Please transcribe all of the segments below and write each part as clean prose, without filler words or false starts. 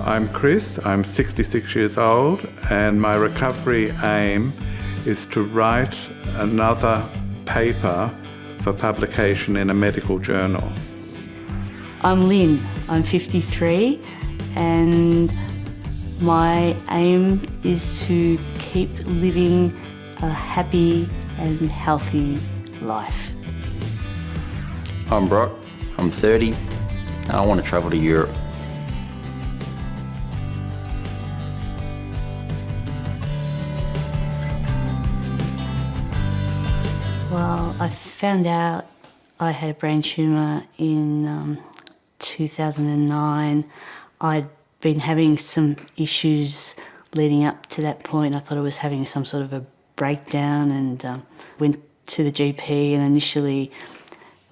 I'm Chris, I'm 66 years old, and my recovery aim is to write another paper for publication in a medical journal. I'm Lynn, I'm 53, and my aim is to keep living a happy and healthy life. I'm Brock, I'm 30, and I want to travel to Europe. Well, I found out I had a brain tumour in 2009. I'd been having some issues leading up to that point. I thought I was having some sort of a breakdown and went to the GP and initially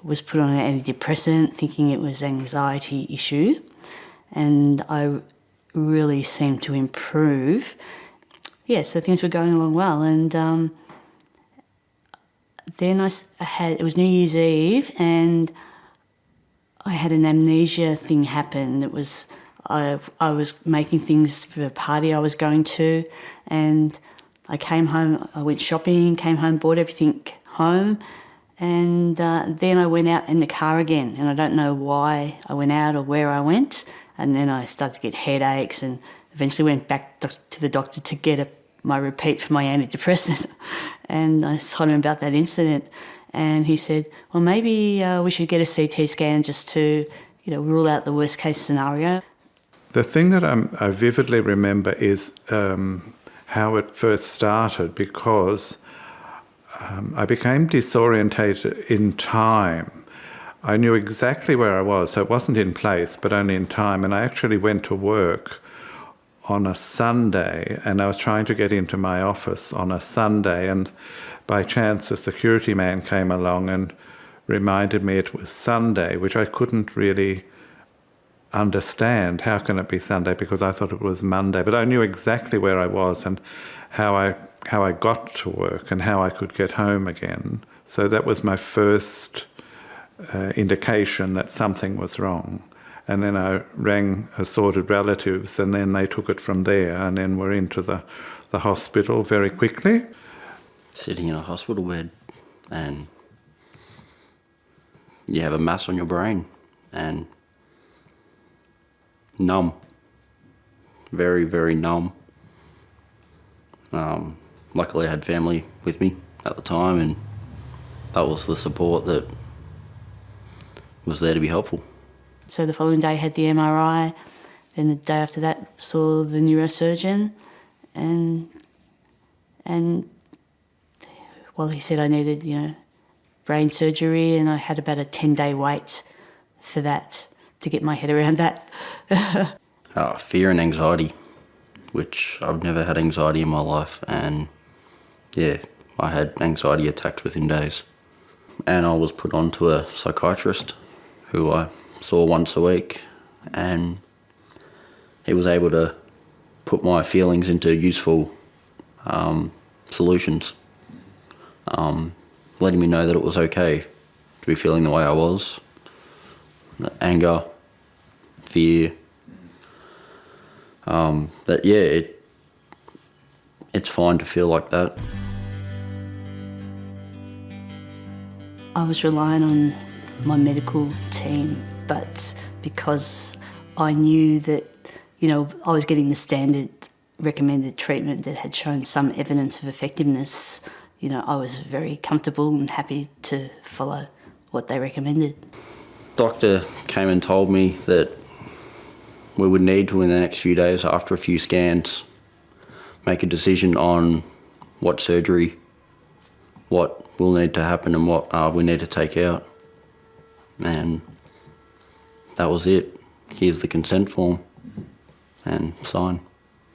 was put on an antidepressant thinking it was an anxiety issue, and I really seemed to improve. Yeah, so things were going along well, and then it was New Year's Eve and I had an amnesia thing happen. It was, I was making things for a party I was going to, and I came home, I went shopping, came home, bought everything home, and then I went out in the car again, and I don't know why I went out or where I went, and then I started to get headaches and eventually went back to the doctor to get my repeat for my antidepressant. And I told him about that incident, and he said, well, maybe we should get a CT scan just to, rule out the worst case scenario. The thing that I vividly remember is how it first started, because I became disorientated in time. I knew exactly where I was, so it wasn't in place, but only in time. And I actually went to work on a Sunday, and I was trying to get into my office on a Sunday, and by chance a security man came along and reminded me it was Sunday, which I couldn't really understand. How can it be Sunday? Because I thought it was Monday. But I knew exactly where I was and how I got to work and how I could get home again. So that was my first indication that something was wrong. And then I rang assorted relatives, and then they took it from there, and then we're into the hospital very quickly. Sitting in a hospital bed and you have a mass on your brain and numb, very, very numb. Luckily I had family with me at the time, and that was the support that was there to be helpful. So the following day I had the MRI, then the day after that saw the neurosurgeon, and well, he said I needed, brain surgery, and I had about a 10-day wait for that to get my head around that. Fear and anxiety, which I've never had anxiety in my life, and yeah, I had anxiety attacks within days. And I was put on to a psychiatrist who I saw once a week, and he was able to put my feelings into useful solutions, letting me know that it was okay to be feeling the way I was. Anger, fear, it's fine to feel like that. I was relying on my medical team, but because I knew that, I was getting the standard recommended treatment that had shown some evidence of effectiveness, I was very comfortable and happy to follow what they recommended. Doctor came and told me that we would need to, in the next few days, after a few scans, make a decision on what surgery, what will need to happen and what we need to take out. And that was it. Here's the consent form, and sign.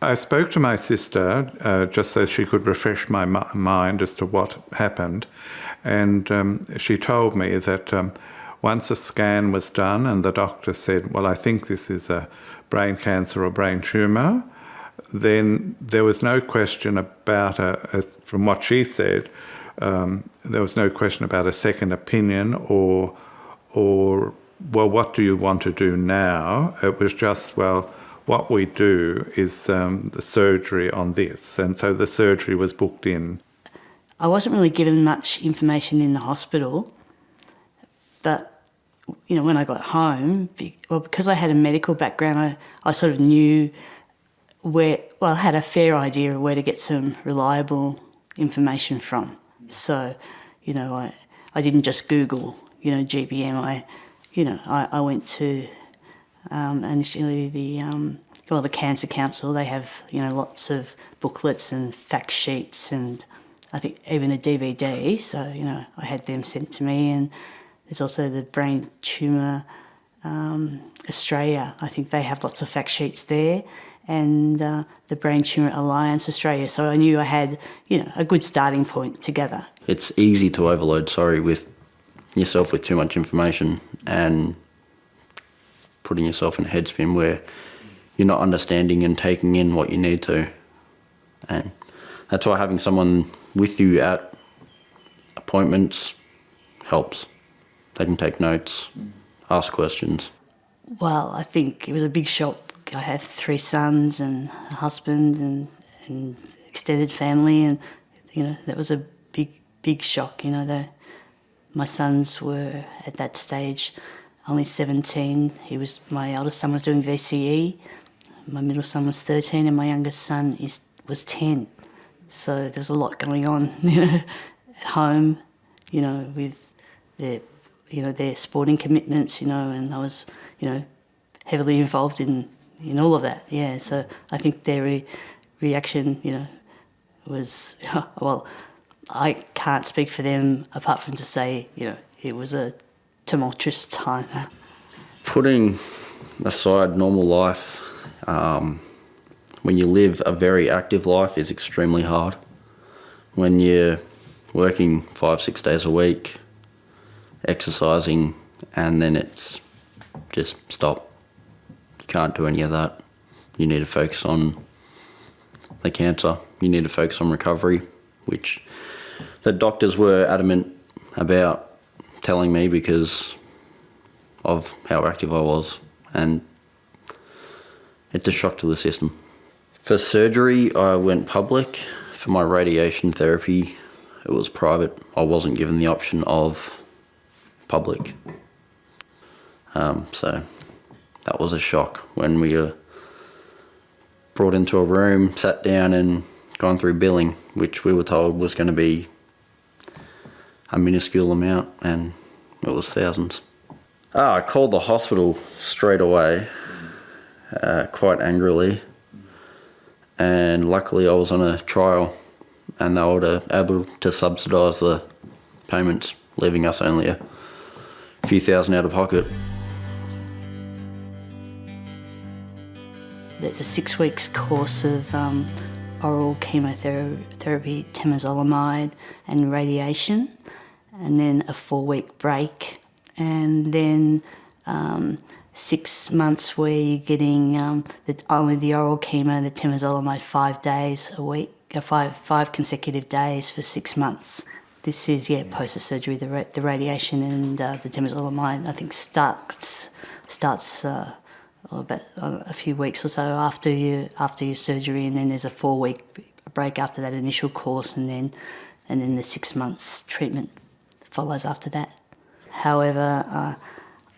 I spoke to my sister just so she could refresh my mind as to what happened, and she told me that once a scan was done and the doctor said, well, I think this is a brain cancer or brain tumour, then there was no question about, from what she said, there was no question about a second opinion or well, what do you want to do now? It was just, well, what we do is the surgery on this. And so the surgery was booked in. I wasn't really given much information in the hospital, but, you know, when I got home, because I had a medical background, I sort of knew I had a fair idea of where to get some reliable information from. So, you know, I didn't just Google, you know, GBM. I went to initially the Cancer Council. They have, you know, lots of booklets and fact sheets, and I think even a DVD. So, you know, I had them sent to me, and there's also the Brain Tumour Australia. I think they have lots of fact sheets there, and the Brain Tumour Alliance Australia. So I knew I had, you know, a good starting point together. It's easy to overload, with yourself with too much information and putting yourself in a headspin where you're not understanding and taking in what you need to. And that's why having someone with you at appointments helps. They can take notes, ask questions. Well, I think it was a big shock. I have 3 sons and a husband and extended family, and, you know, that was a big shock. You know, my sons were at that stage only 17. My eldest son was doing VCE, my middle son was 13, and my youngest son was 10. So there was a lot going on, you know, at home, you know, with their sporting commitments, you know, and I was, you know, heavily involved in all of that. Yeah, so I think their reaction, you know, was, well, I can't speak for them apart from to say, you know, it was a tumultuous time. Putting aside normal life, when you live a very active life is extremely hard. When you're working 5-6 days a week, exercising, and then it's just stop. You can't do any of that. You need to focus on the cancer. You need to focus on recovery, which the doctors were adamant about telling me because of how active I was, and it's a shock to the system. For surgery, I went public. For my radiation therapy, it was private. I wasn't given the option of public. So that was a shock when we were brought into a room, sat down and gone through billing, which we were told was going to be a minuscule amount, and it was thousands. I called the hospital straight away, quite angrily, and luckily I was on a trial and they were able to subsidise the payments, leaving us only a few thousand out of pocket. There's a 6 weeks course of oral chemotherapy, temozolomide and radiation, and then a 4-week break, and then 6 months where you're getting only the oral chemo, the temozolomide 5 days a week, 5 consecutive days for 6 months. This is, post the surgery, the radiation and the temozolomide, I think, starts about a few weeks or so after your surgery, and then there's a 4-week break after that initial course, and then the 6 months treatment follows after that. However,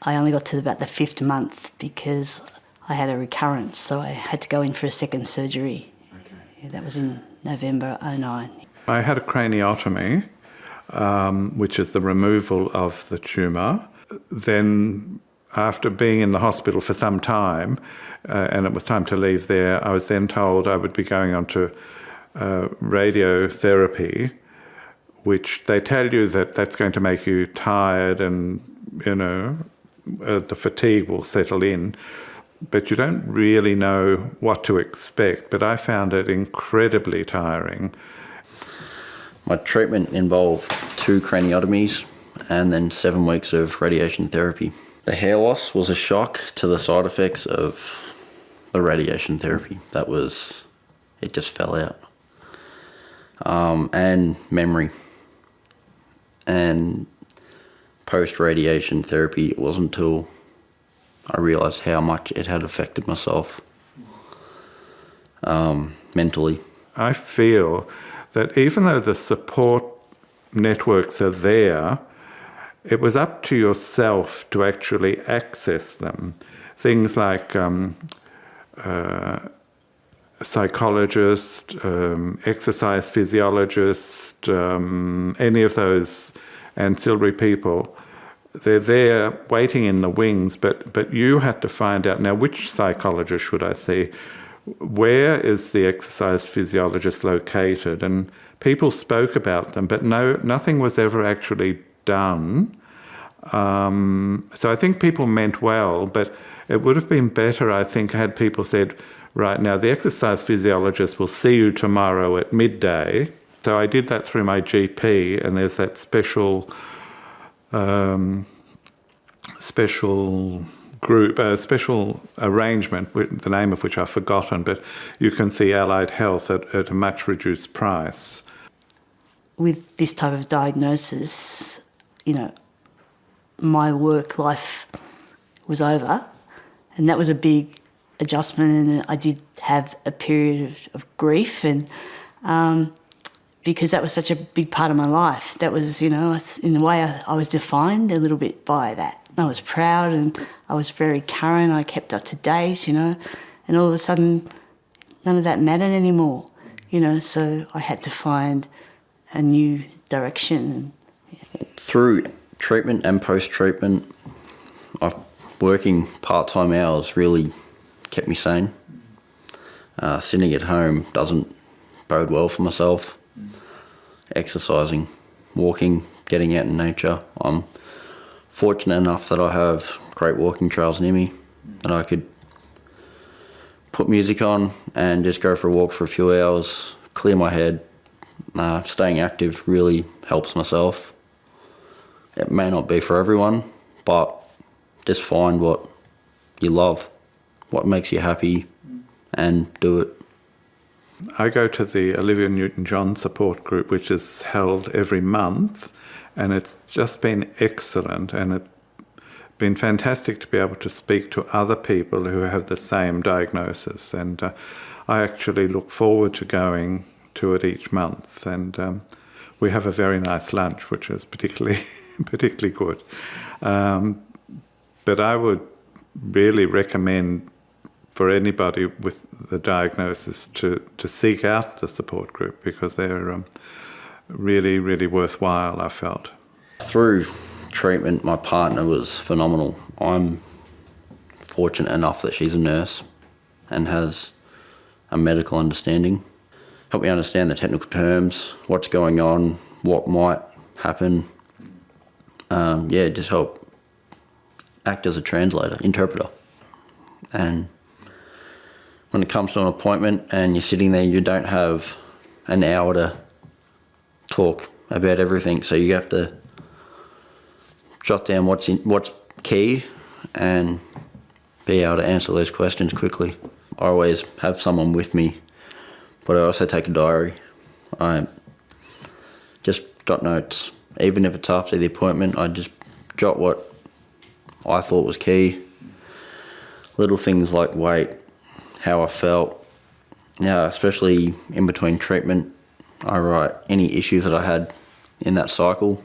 I only got to about the 5th month because I had a recurrence, so I had to go in for a second surgery. Okay. Yeah, that was in November 2009. I had a craniotomy, which is the removal of the tumour. Then, after being in the hospital for some time, and it was time to leave there, I was then told I would be going on to radiotherapy, which they tell you that that's going to make you tired and, you know, the fatigue will settle in, but you don't really know what to expect. But I found it incredibly tiring. My treatment involved 2 craniotomies and then 7 weeks of radiation therapy. The hair loss was a shock to the side effects of the radiation therapy. It just fell out. And memory. And post-radiation therapy, it wasn't until I realised how much it had affected myself mentally. I feel that even though the support networks are there, it was up to yourself to actually access them. Things like psychologist, exercise physiologist, any of those ancillary people, they're there waiting in the wings, but you had to find out, now which psychologist should I see? Where is the exercise physiologist located? And people spoke about them, but nothing was ever actually done. So I think people meant well, but it would have been better, I think, had people said, right, now the exercise physiologist will see you tomorrow at midday. So I did that through my GP, and there's that special group, a special arrangement, the name of which I've forgotten, but you can see allied health at a much reduced price. With this type of diagnosis, my work life was over, and that was a big adjustment, and I did have a period of grief, and because that was such a big part of my life. That was, in a way, I was defined a little bit by that. I was proud and I was very current. I kept up to date, and all of a sudden, none of that mattered anymore, so I had to find a new direction. Through treatment and post-treatment, working part-time hours really kept me sane. Sitting at home doesn't bode well for myself. Exercising, walking, getting out in nature. I'm fortunate enough that I have great walking trails near me, and I could put music on and just go for a walk for a few hours, clear my head. Staying active really helps myself. It may not be for everyone, but just find what you love, what makes you happy, and do it. I go to the Olivia Newton-John support group, which is held every month, and it's just been excellent, and it's been fantastic to be able to speak to other people who have the same diagnosis, and I actually look forward to going to it each month, and we have a very nice lunch, which is particularly good. But I would really recommend for anybody with the diagnosis to seek out the support group, because they're really, really worthwhile, I felt. Through treatment, my partner was phenomenal. I'm fortunate enough that she's a nurse and has a medical understanding. Help me understand the technical terms, what's going on, what might happen. Just help act as a translator, interpreter. And when it comes to an appointment and you're sitting there, you don't have an hour to talk about everything, so you have to jot down what's key and be able to answer those questions quickly. I always have someone with me, but I also take a diary. I just jot notes. Even if it's after the appointment, I just jot what I thought was key. Little things like weight, how I felt. Especially in between treatment, I write any issues that I had in that cycle.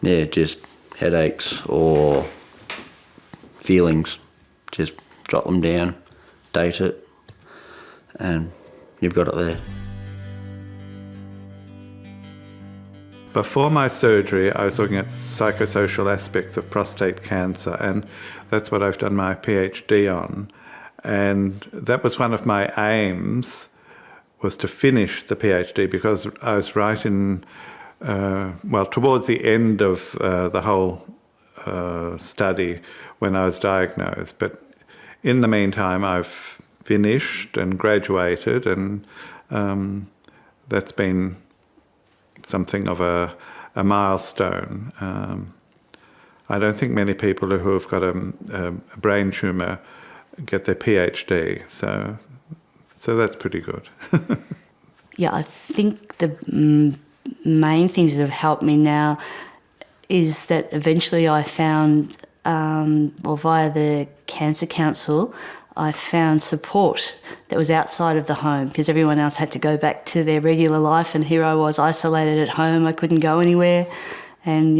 Just headaches or feelings. Just jot them down, date it, and you've got it there. Before my surgery, I was looking at psychosocial aspects of prostate cancer, and that's what I've done my PhD on. And that was one of my aims, was to finish the PhD, because I was right in, towards the end of the whole study when I was diagnosed. But in the meantime, I've finished and graduated, and that's been something of a milestone. I don't think many people who have got a brain tumour get their PhD, so that's pretty good. Yeah, I think the main things that have helped me now is that eventually I found, via the Cancer Council, I found support that was outside of the home, because everyone else had to go back to their regular life, and here I was isolated at home. I couldn't go anywhere, and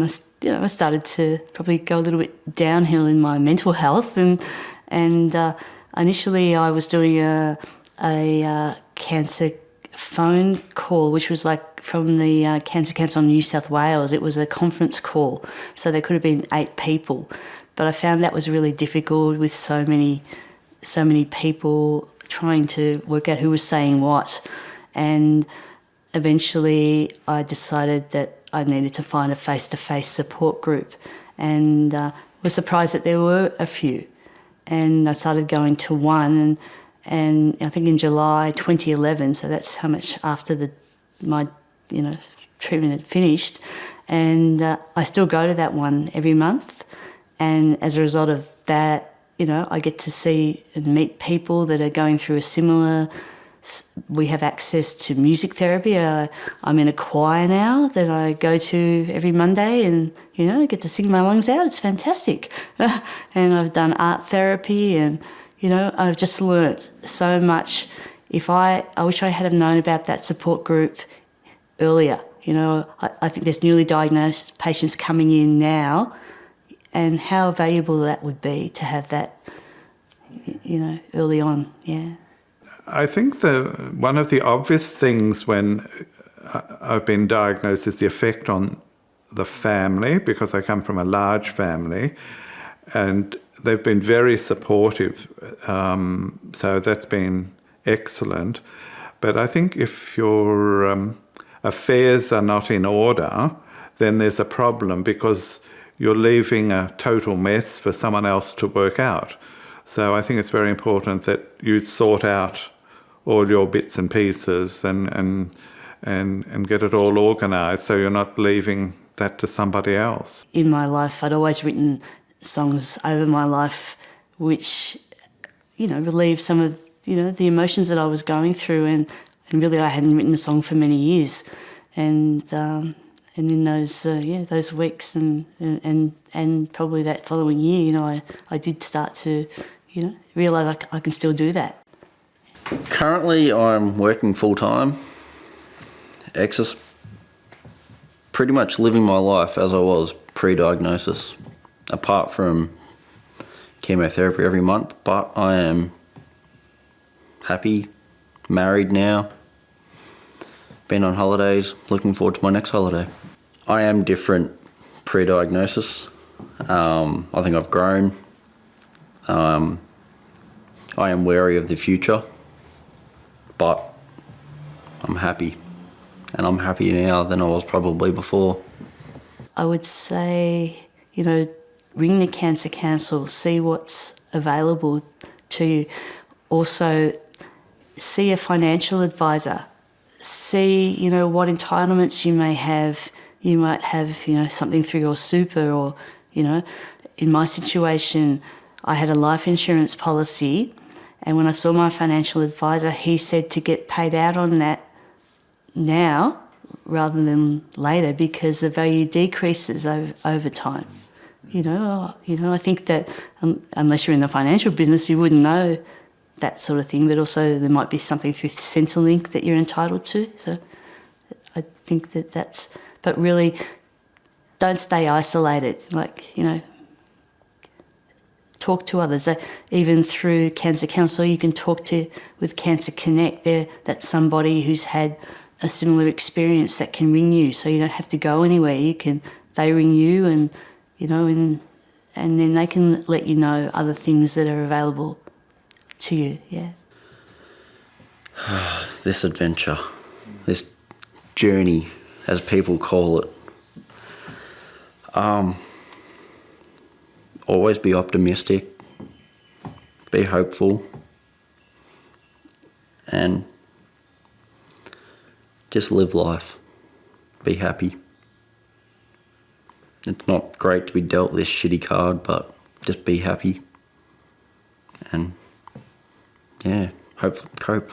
I started to probably go a little bit downhill in my mental health, and initially I was doing a cancer phone call, which was like from the Cancer Council of New South Wales. It was a conference call, so there could have been 8 people. But I found that was really difficult with so many people trying to work out who was saying what. And eventually I decided that I needed to find a face-to-face support group, and was surprised that there were a few. And I started going to one, and I think in July 2011, so that's how much after my treatment had finished, and I still go to that one every month. And as a result of that, I get to see and meet people that are going through a similar. We have access to music therapy. I'm in a choir now that I go to every Monday, and I get to sing my lungs out. It's fantastic. And I've done art therapy, and I've just learnt so much. I wish I had have known about that support group earlier. I think there's newly diagnosed patients coming in now, and how valuable that would be to have that, early on, yeah. I think one of the obvious things when I've been diagnosed is the effect on the family, because I come from a large family, and they've been very supportive, so that's been excellent. But I think if your affairs are not in order, then there's a problem, because you're leaving a total mess for someone else to work out. So I think it's very important that you sort out all your bits and pieces and get it all organised, so you're not leaving that to somebody else. In my life, I'd always written songs over my life which, relieved some of, the emotions that I was going through, and really I hadn't written a song for many years. And in those weeks and probably that following year, I did start to, realise I can still do that. Currently, I'm working full-time, pretty much living my life as I was pre-diagnosis, apart from chemotherapy every month, but I am happy, married now, been on holidays, looking forward to my next holiday. I am different pre-diagnosis. I think I've grown. I am wary of the future, but I'm happy. And I'm happier now than I was probably before. I would say, ring the Cancer Council, see what's available to you. Also, see a financial advisor. See, what entitlements you may have. You might have, something through your super, or, in my situation, I had a life insurance policy, and when I saw my financial advisor, he said to get paid out on that now rather than later, because the value decreases over time. I think that unless you're in the financial business, you wouldn't know that sort of thing, but also there might be something through Centrelink that you're entitled to. So I think that's, but really don't stay isolated. Talk to others. Even through Cancer Council, you can talk with Cancer Connect. That's somebody who's had a similar experience that can ring you, so you don't have to go anywhere. They ring you, and and then they can let you know other things that are available to you. Yeah. This adventure, this journey, as people call it. Always be optimistic, be hopeful, and just live life. Be happy. It's not great to be dealt this shitty card, but just be happy. And yeah, cope.